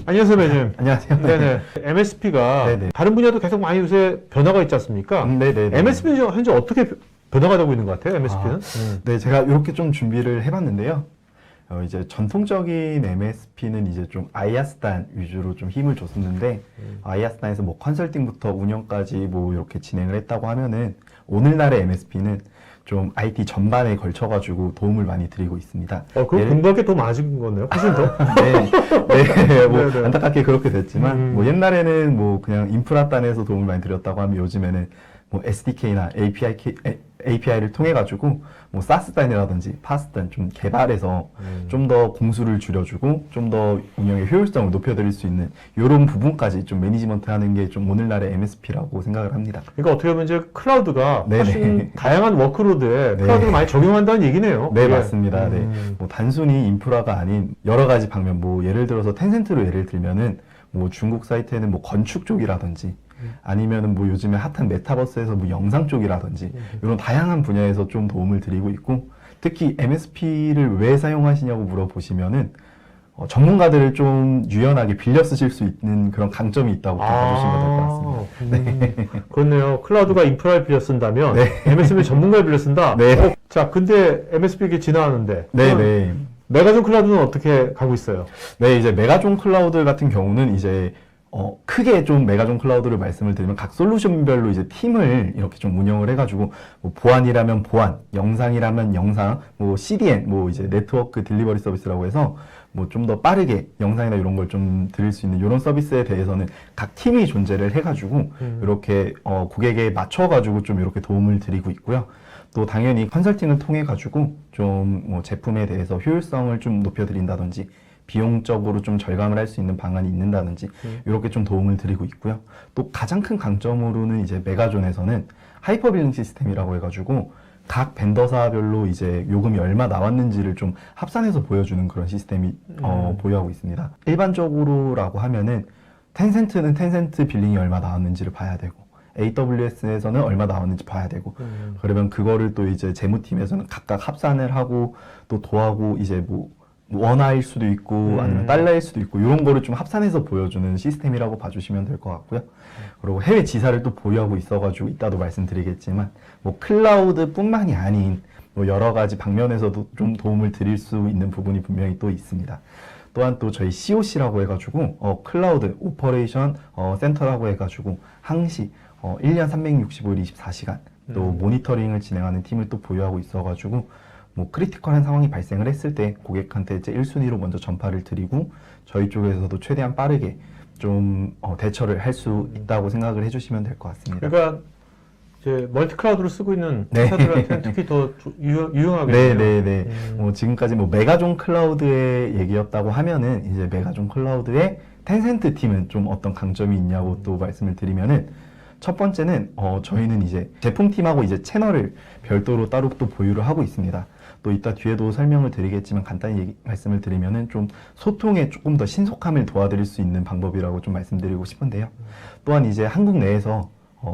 안녕하세요, 매님. 안녕하세요. 네네. MSP가 네네. 다른 분야도 계속 많이 요새 변화가 있지 않습니까? 네네. MSP는 현재 어떻게 변화가 되고 있는 것 같아요, MSP는? 네, 제가 이렇게 좀 준비를 해봤는데요. 이제 전통적인 MSP는 이제 좀 아이아스단 위주로 좀 힘을 줬었는데, 아이아스단에서 뭐 컨설팅부터 운영까지 뭐 이렇게 진행을 했다고 하면은, 오늘날의 MSP는 좀 IT 전반에 걸쳐가지고 도움을 많이 드리고 있습니다. 그럼 공부할 게 더 많아진 거네요, 훨씬 더? 네, 뭐 네네. 안타깝게 그렇게 됐지만, 뭐 옛날에는 뭐 그냥 인프라단에서 도움을 많이 드렸다고 하면 요즘에는 뭐 SDK나 API를 통해 가지고 뭐 사스단이라든지 파스단 좀 개발해서 좀 더 공수를 줄여주고 좀 더 운영의 효율성을 높여드릴 수 있는 이런 부분까지 좀 매니지먼트하는 게 좀 오늘날의 MSP라고 생각을 합니다. 그러니까 어떻게 보면 이제 클라우드가 네네. 훨씬 다양한 워크로드에 네. 클라우드를 많이 적용한다는 얘기네요. 네, 그게. 맞습니다. 네. 뭐 단순히 인프라가 아닌 여러 가지 방면, 뭐 예를 들어서 텐센트로 예를 들면은 뭐 중국 사이트에는 뭐 건축 쪽이라든지 아니면은 뭐 요즘에 핫한 메타버스에서 뭐 영상 쪽이라든지 이런 다양한 분야에서 좀 도움을 드리고 있고, 특히 MSP를 왜 사용하시냐고 물어보시면은 전문가들을 좀 유연하게 빌려 쓰실 수 있는 그런 강점이 있다고 좀 봐주시면 될 것 같습니다. 그렇네요. 클라우드가 인프라를 빌려 쓴다면 네. MSP는 전문가를 빌려 쓴다. 네. 자, 근데 MSP 이렇게 지나가는데 네. 메가존 클라우드는 어떻게 가고 있어요? 네, 이제 메가존 클라우드 같은 경우는 이제 크게 좀 메가존 클라우드를 말씀을 드리면 각 솔루션별로 이제 팀을 이렇게 좀 운영을 해가지고 뭐 보안이라면 보안, 영상이라면 영상, 뭐 CDN, 뭐 이제 네트워크 딜리버리 서비스라고 해서 뭐 좀 더 빠르게 영상이나 이런 걸 좀 드릴 수 있는 이런 서비스에 대해서는 각 팀이 존재를 해가지고 이렇게 고객에 맞춰가지고 좀 이렇게 도움을 드리고 있고요. 또 당연히 컨설팅을 통해 가지고 좀 뭐 제품에 대해서 효율성을 좀 높여드린다든지 비용적으로 좀 절감을 할 수 있는 방안이 있는다든지 이렇게 좀 도움을 드리고 있고요. 또 가장 큰 강점으로는 이제 메가존에서는 하이퍼빌링 시스템이라고 해가지고 각 벤더사별로 이제 요금이 얼마 나왔는지를 좀 합산해서 보여주는 그런 시스템이 보유하고 있습니다. 일반적으로라고 하면은 텐센트는 텐센트 빌링이 얼마 나왔는지를 봐야 되고, AWS에서는 얼마 나왔는지 봐야 되고, 그러면 그거를 또 이제 재무팀에서는 각각 합산을 하고 또 더하고 이제 뭐 원화일 수도 있고 아니면 달러일 수도 있고 이런 거를 좀 합산해서 보여주는 시스템이라고 봐주시면 될 것 같고요. 그리고 해외 지사를 또 보유하고 있어가지고 이따도 말씀드리겠지만 뭐 클라우드뿐만이 아닌 뭐 여러 가지 방면에서도 좀 도움을 드릴 수 있는 부분이 분명히 또 있습니다. 또한 또 저희 COC라고 해가지고 클라우드 오퍼레이션 센터라고 해가지고 항시 1년 365일 24시간 또 모니터링을 진행하는 팀을 또 보유하고 있어가지고 뭐 크리티컬한 상황이 발생을 했을 때 고객한테 이제 1순위로 먼저 전파를 드리고 저희 쪽에서도 최대한 빠르게 좀 대처를 할 수 있다고 생각을 해주시면 될 것 같습니다. 그러니까 이제 멀티 클라우드를 쓰고 있는 네. 회사들한테는 특히 더 유용하겠네요. 네네네. 지금까지 뭐 메가존 클라우드의 얘기였다고 하면은 이제 메가존 클라우드의 텐센트 팀은 좀 어떤 강점이 있냐고 또 말씀을 드리면은, 첫 번째는 저희는 이제 제품팀하고 이제 채널을 별도로 따로 또 보유를 하고 있습니다. 또 이따 뒤에도 설명을 드리겠지만 간단히 말씀을 드리면은 좀 소통에 조금 더 신속함을 도와드릴 수 있는 방법이라고 좀 말씀드리고 싶은데요. 또한 이제 한국 내에서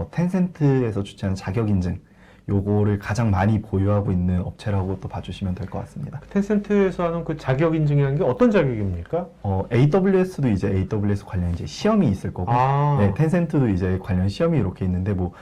텐센트에서 주최하는 자격 인증 요거를 가장 많이 보유하고 있는 업체라고 또 봐주시면 될 것 같습니다. 텐센트에서 하는 그 자격 인증이라는 게 어떤 자격입니까? AWS도 이제 AWS 관련 이제 시험이 있을 거고, 네, 텐센트도 이제 관련 시험이 이렇게 있는데 뭐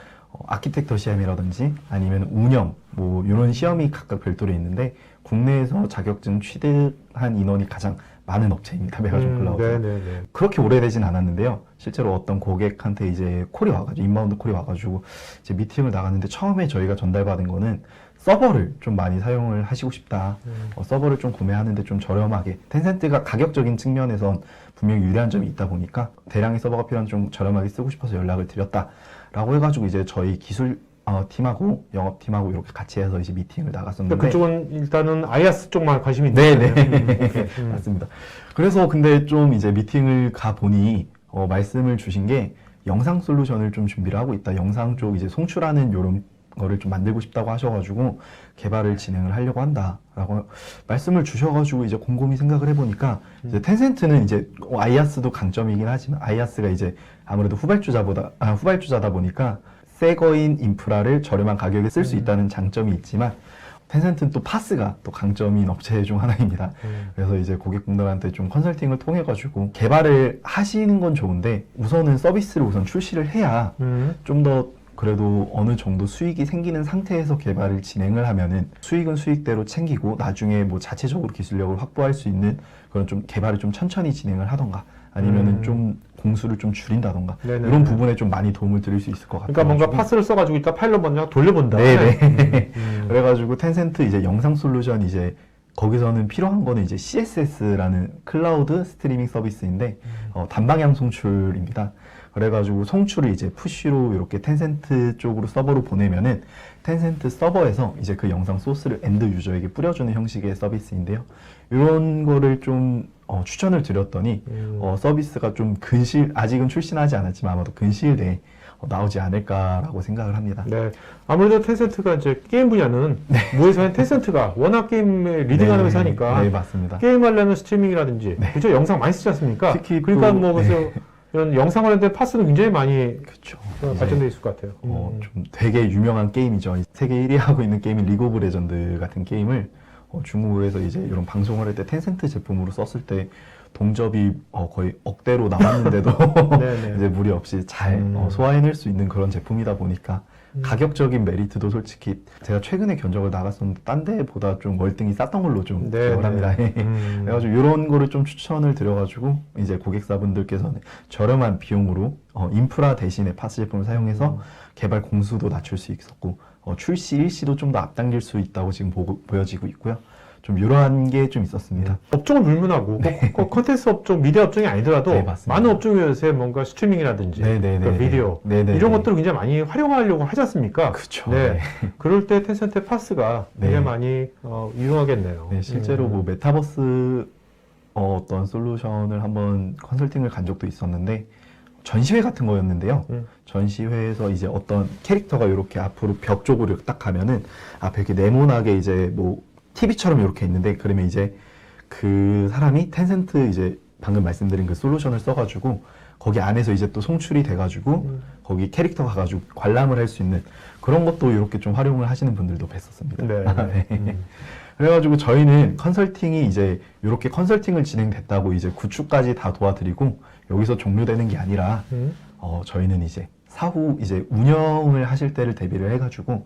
아키텍터 시험이라든지 아니면 운영 뭐 이런 시험이 각각 별도로 있는데 국내에서 자격증 취득한 인원이 가장 많은 업체입니다. 메가존 클라우드. 네네네. 그렇게 오래되진 않았는데요. 실제로 어떤 고객한테 이제 콜이 와가지고 인바운드 콜이 와가지고 이제 미팅을 나갔는데 처음에 저희가 전달받은 거는 서버를 좀 많이 사용을 하시고 싶다. 서버를 좀 구매하는데 좀 저렴하게. 텐센트가 가격적인 측면에선 분명히 유리한 점이 있다 보니까 대량의 서버가 필요한 좀 저렴하게 쓰고 싶어서 연락을 드렸다라고 해가지고 이제 저희 기술 팀하고 영업팀하고 이렇게 같이 해서 이제 미팅을 나갔었는데, 그쪽은 일단은 아이아스 쪽만 관심이 있는 거예요. 네네. 맞습니다. 그래서 근데 좀 이제 미팅을 가 보니 말씀을 주신 게 영상 솔루션을 좀 준비를 하고 있다. 영상 쪽 이제 송출하는 요런 거를 좀 만들고 싶다고 하셔가지고 개발을 진행을 하려고 한다라고 말씀을 주셔가지고 이제 곰곰이 생각을 해보니까 이제 텐센트는 이제 아이아스도 강점이긴 하지만 아이아스가 이제 아무래도 후발주자다 보니까 새 거인 인프라를 저렴한 가격에 쓸 수 있다는 장점이 있지만 텐센트는 또 파스가 또 강점인 업체 중 하나입니다. 그래서 이제 고객분들한테 좀 컨설팅을 통해 가지고 개발을 하시는 건 좋은데 우선은 서비스를 우선 출시를 해야 좀 더 그래도 어느 정도 수익이 생기는 상태에서 개발을 진행을 하면은 수익은 수익대로 챙기고 나중에 뭐 자체적으로 기술력을 확보할 수 있는 그런 좀 개발을 좀 천천히 진행을 하던가 아니면은 좀 공수를 좀 줄인다던가 네네. 이런 부분에 좀 많이 도움을 드릴 수 있을 것 같아요. 그러니까 뭔가 파스를 써가지고 일단 파일럿 먼저 돌려본다. 네네. 그래가지고 텐센트 이제 영상 솔루션 이제 거기서는 필요한 거는 이제 CSS라는 클라우드 스트리밍 서비스인데 단방향 송출입니다. 그래가지고 송출을 이제 푸시로 이렇게 텐센트 쪽으로 서버로 보내면은 텐센트 서버에서 이제 그 영상 소스를 엔드 유저에게 뿌려주는 형식의 서비스인데요. 이런 거를 좀 추천을 드렸더니 서비스가 좀 아직은 출시하지 않았지만 아마도 근시일 내에 나오지 않을까라고 생각을 합니다. 네. 아무래도 텐센트가 이제 게임 분야는 무에서는 텐센트가 워낙 게임에 리딩하는 회사니까 네, 맞습니다. 게임하려면 스트리밍이라든지 그죠? 영상 많이 쓰지 않습니까? 특히 그러니까 또, 뭐 그래서 이런 영상 관련된 파스는 굉장히 많이 그렇죠. 발전되어 있을 것 같아요. 좀 되게 유명한 게임이죠. 세계 1위 하고 있는 게임인 리그 오브 레전드 같은 게임을 중국에서 이제 이런 방송을 할 때 텐센트 제품으로 썼을 때 동접이 거의 억대로 나왔는데도 이제 무리 없이 잘 소화해낼 수 있는 그런 제품이다 보니까 가격적인 메리트도 솔직히 제가 최근에 견적을 나갔었는데 딴 데보다 좀 월등히 쌌던 걸로 좀 기억을 합니다. 그래가지고 이런 거를 좀 추천을 드려가지고 이제 고객사분들께서는 저렴한 비용으로 인프라 대신에 파스 제품을 사용해서 개발 공수도 낮출 수 있었고 출시 일시도 좀 더 앞당길 수 있다고 지금 보여지고 있고요. 좀 이러한 게 좀 있었습니다. 업종을 불문하고 꼭 컨텐츠 업종, 미디어 업종이 아니더라도 네, 맞습니다. 많은 업종이 요새 뭔가 스트리밍이라든지 그러니까 비디오 이런 것들을 굉장히 많이 활용하려고 하지 않습니까? 그렇죠. 네. 그럴 때 텐센트 파스가 굉장히 많이 유용하겠네요. 네, 실제로 뭐 메타버스 어떤 솔루션을 한번 컨설팅을 간 적도 있었는데 전시회 같은 거였는데요. 전시회에서 이제 어떤 캐릭터가 이렇게 앞으로 벽 쪽으로 딱 가면은 앞에 이렇게 네모나게 이제 뭐 TV처럼 이렇게 있는데 그러면 이제 그 사람이 텐센트 이제 방금 말씀드린 그 솔루션을 써가지고 거기 안에서 이제 또 송출이 돼가지고 거기 캐릭터 가가지고 관람을 할 수 있는 그런 것도 이렇게 좀 활용을 하시는 분들도 뵀었습니다. 네. 그래가지고 저희는 컨설팅이 이제 이렇게 컨설팅을 진행됐다고 이제 구축까지 다 도와드리고 여기서 종료되는 게 아니라 저희는 이제 사후 이제 운영을 하실 때를 대비를 해가지고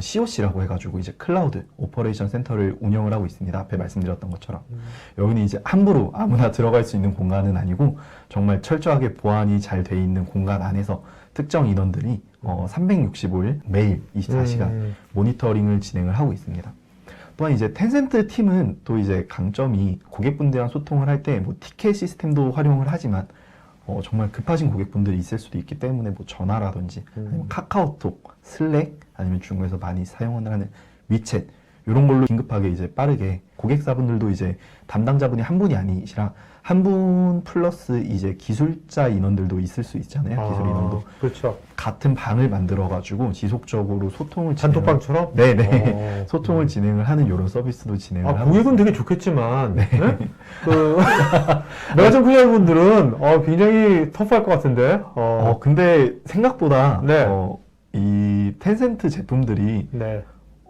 COC라고 해가지고 이제 클라우드 오퍼레이션 센터를 운영을 하고 있습니다. 앞에 말씀드렸던 것처럼 여기는 이제 함부로 아무나 들어갈 수 있는 공간은 아니고 정말 철저하게 보안이 잘 돼 있는 공간 안에서 특정 인원들이 365일 매일 24시간 모니터링을 진행을 하고 있습니다. 또한 이제 텐센트 팀은 또 이제 강점이 고객분들이랑 소통을 할 때 뭐 티켓 시스템도 활용을 하지만 정말 급하신 고객분들이 있을 수도 있기 때문에 뭐 전화라든지 아니면 카카오톡, 슬랙 아니면 중국에서 많이 사용하는 위챗 이런 걸로 긴급하게 이제 빠르게 고객사분들도 이제 담당자분이 한 분이 아니시라 한 분 플러스 이제 기술자 인원들도 있을 수 있잖아요. 기술 인원도. 그렇죠. 같은 방을 만들어가지고 지속적으로 소통을 단톡방처럼? 네네. 소통을 진행을 하는 이런 서비스도 진행을 하고 고객은 있습니다. 되게 좋겠지만 그 메가정 클리어분들은 굉장히 터프할 것 같은데. 근데 생각보다 네. 이 텐센트 제품들이 네.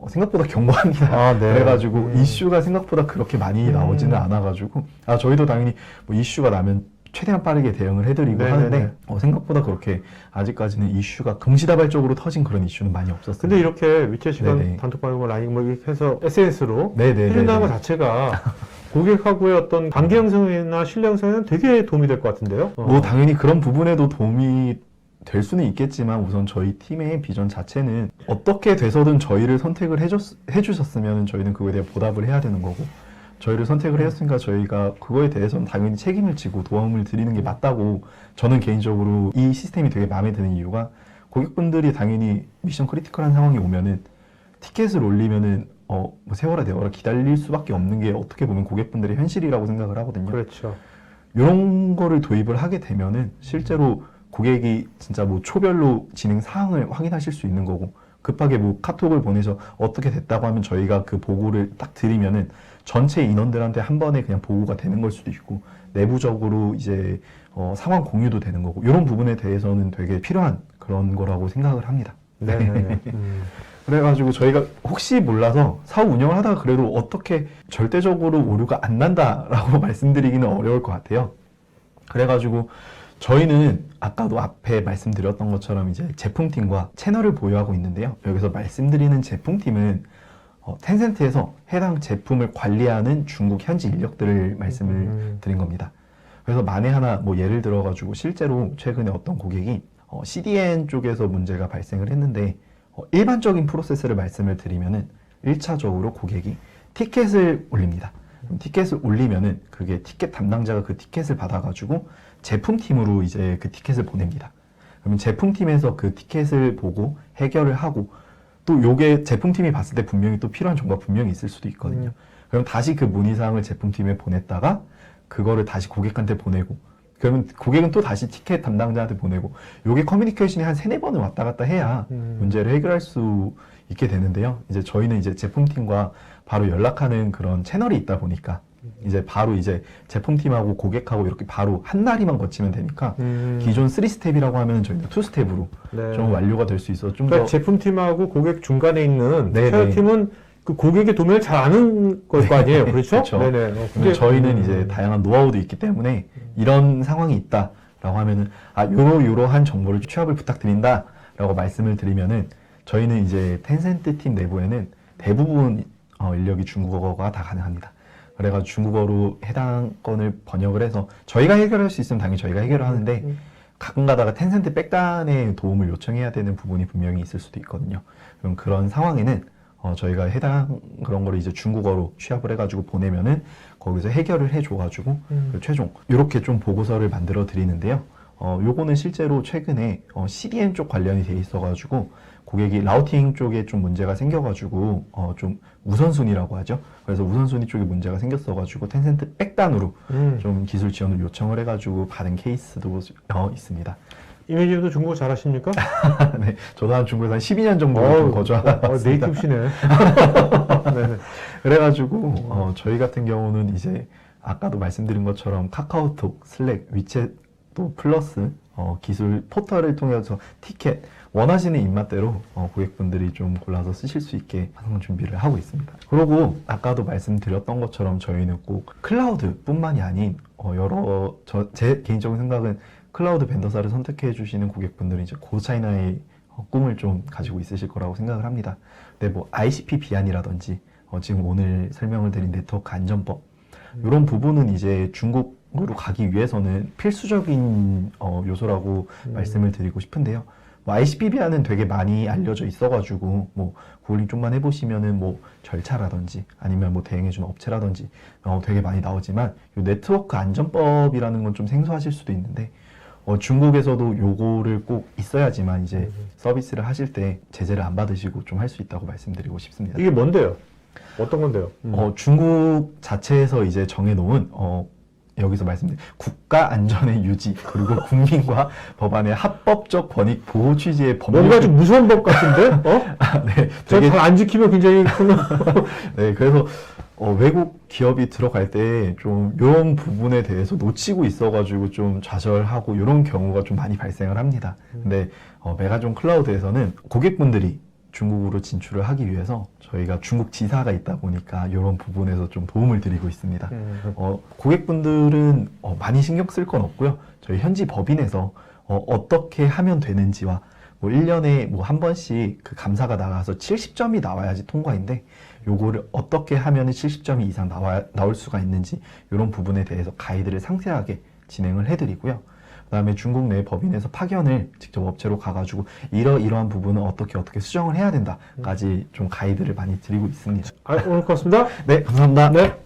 생각보다 견고합니다. 네. 그래가지고 이슈가 생각보다 그렇게 많이 나오지는 않아가지고 저희도 당연히 뭐 이슈가 나면 최대한 빠르게 대응을 해드리고 네네네. 하는데 생각보다 그렇게 아직까지는 이슈가 동시다발적으로 터진 그런 이슈는 많이 없었어요. 근데 이렇게 위챗이건 네네. 단톡방 뭐 라인 뭐 이렇게 해서 SNS로 네네네네. 해준다는 것 자체가 고객하고의 어떤 관계 형성이나 신뢰 형성에는 되게 도움이 될 것 같은데요. 뭐 당연히 그런 부분에도 도움이 될 수는 있겠지만 우선 저희 팀의 비전 자체는 어떻게 돼서든 저희를 선택을 해주셨으면 저희는 그거에 대해 보답을 해야 되는 거고 저희를 선택을 했으니까 저희가 그거에 대해서는 당연히 책임을 지고 도움을 드리는 게 맞다고 저는 개인적으로 이 시스템이 되게 마음에 드는 이유가 고객분들이 당연히 미션 크리티컬한 상황이 오면은 티켓을 올리면은 뭐 세워라 대워라 기다릴 수밖에 없는 게 어떻게 보면 고객분들의 현실이라고 생각을 하거든요. 그렇죠. 이런 거를 도입을 하게 되면은 실제로 고객이 진짜 뭐 초별로 진행 사항을 확인하실 수 있는 거고 급하게 뭐 카톡을 보내서 어떻게 됐다고 하면 저희가 그 보고를 딱 드리면은 전체 인원들한테 한 번에 그냥 보고가 되는 걸 수도 있고 내부적으로 이제 상황 공유도 되는 거고 이런 부분에 대해서는 되게 필요한 그런 거라고 생각을 합니다. 네네네. 그래가지고 저희가 혹시 몰라서 사업 운영을 하다가 그래도 어떻게 절대적으로 오류가 안 난다라고 말씀드리기는 어려울 것 같아요. 그래가지고 저희는 아까도 앞에 말씀드렸던 것처럼 이제 제품팀과 채널을 보유하고 있는데요. 여기서 말씀드리는 제품팀은 텐센트에서 해당 제품을 관리하는 중국 현지 인력들을 말씀을 드린 겁니다. 그래서 만에 하나 뭐 예를 들어가지고 실제로 최근에 어떤 고객이 CDN 쪽에서 문제가 발생을 했는데 일반적인 프로세스를 말씀을 드리면은 1차적으로 고객이 티켓을 올립니다. 그럼 티켓을 올리면은 그게 티켓 담당자가 그 티켓을 받아가지고 제품팀으로 이제 그 티켓을 보냅니다. 그러면 제품팀에서 그 티켓을 보고 해결을 하고 또 요게 제품팀이 봤을 때 분명히 또 필요한 정보가 분명히 있을 수도 있거든요. 그럼 다시 그 문의사항을 제품팀에 보냈다가 그거를 다시 고객한테 보내고 그러면 고객은 또 다시 티켓 담당자한테 보내고 요게 커뮤니케이션이 한 3-4번을 왔다 갔다 해야 문제를 해결할 수 있게 되는데요. 이제 저희는 이제 제품팀과 바로 연락하는 그런 채널이 있다 보니까 이제 바로 이제 제품팀하고 고객하고 이렇게 바로 한 다리만 거치면 되니까 기존 3스텝이라고 하면 저희는 2스텝으로 네. 좀 완료가 될 수 있어 좀 그러니까 더 제품팀하고 고객 중간에 있는 네네. 케어팀은 그 고객의 도면을 잘 아는 걸 거 아니에요. 그렇죠? 그렇죠. 네네. 근데 저희는 이제 다양한 노하우도 있기 때문에 이런 상황이 있다라고 하면은 요러한 정보를 취합을 부탁드린다라고 말씀을 드리면은 저희는 이제 텐센트 팀 내부에는 대부분 인력이 중국어가 다 가능합니다. 그래가지고 중국어로 해당 건을 번역을 해서 저희가 해결할 수 있으면 당연히 저희가 해결을 하는데 가끔 가다가 텐센트 백단의 도움을 요청해야 되는 부분이 분명히 있을 수도 있거든요. 그럼 그런 상황에는 저희가 해당 그런 거를 이제 중국어로 취합을 해가지고 보내면은 거기서 해결을 해줘가지고 최종 이렇게 좀 보고서를 만들어 드리는데요. 요거는 실제로 최근에 CDN 쪽 관련이 돼 있어가지고 고객이 라우팅 쪽에 좀 문제가 생겨가지고 좀 우선순위라고 하죠. 그래서 우선순위 쪽에 문제가 생겼어가지고 텐센트 백단으로 좀 기술 지원을 요청을 해가지고 받은 케이스도 있습니다. 이미지도 중국어 잘하십니까? 네, 저도 한 중국에서 한 12년 정도 좀 거주하았습니다. 네이티브시네. 네. 그래가지고 저희 같은 경우는 이제 아까도 말씀드린 것처럼 카카오톡, 슬랙, 위챗 또 플러스 기술 포털을 통해서 티켓 원하시는 입맛대로 고객분들이 좀 골라서 쓰실 수 있게 항상 준비를 하고 있습니다. 그리고 아까도 말씀드렸던 것처럼 저희는 꼭 클라우드뿐만이 아닌 제 개인적인 생각은 클라우드 벤더사를 선택해 주시는 고객분들이 이제 고차이나의 꿈을 좀 가지고 있으실 거라고 생각을 합니다. 근데 뭐 ICP 비안이라든지 지금 오늘 설명을 드린 네트워크 안전법 이런 부분은 이제 중국으로 가기 위해서는 필수적인 요소라고 말씀을 드리고 싶은데요. 뭐 ICP 비안은 되게 많이 알려져 있어가지고 뭐 구글링 좀만 해보시면은 뭐 절차라든지 아니면 뭐 대행해주는 업체라든지 되게 많이 나오지만 요 네트워크 안전법이라는 건 좀 생소하실 수도 있는데 중국에서도 요거를 꼭 있어야지만 이제 서비스를 하실 때 제재를 안 받으시고 좀 할 수 있다고 말씀드리고 싶습니다. 이게 뭔데요? 어떤 건데요? 중국 자체에서 이제 정해놓은 여기서 말씀드린 국가 안전의 유지 그리고 국민과 법안의 합법적 권익 보호 취지의 법률 뭔가 좀 무서운 법 같은데? 네, 되게 잘 안 지키면 굉장히 큰. 네, 그래서 외국 기업이 들어갈 때 좀 이런 부분에 대해서 놓치고 있어가지고 좀 좌절하고 이런 경우가 좀 많이 발생을 합니다. 근데 메가존 클라우드에서는 고객분들이 중국으로 진출을 하기 위해서 저희가 중국 지사가 있다 보니까 이런 부분에서 좀 도움을 드리고 있습니다. 고객분들은 많이 신경 쓸 건 없고요. 저희 현지 법인에서 어떻게 하면 되는지와 뭐 1년에 뭐 한 번씩 그 감사가 나가서 70점이 나와야지 통과인데 요거를 어떻게 하면 70점이 이상 나올 수가 있는지 이런 부분에 대해서 가이드를 상세하게 진행을 해드리고요. 그 다음에 중국 내 법인에서 파견을 직접 업체로 가가지고 이러한 부분은 어떻게 수정을 해야 된다까지 좀 가이드를 많이 드리고 있습니다. 오늘 고맙습니다. 네, 감사합니다. 네.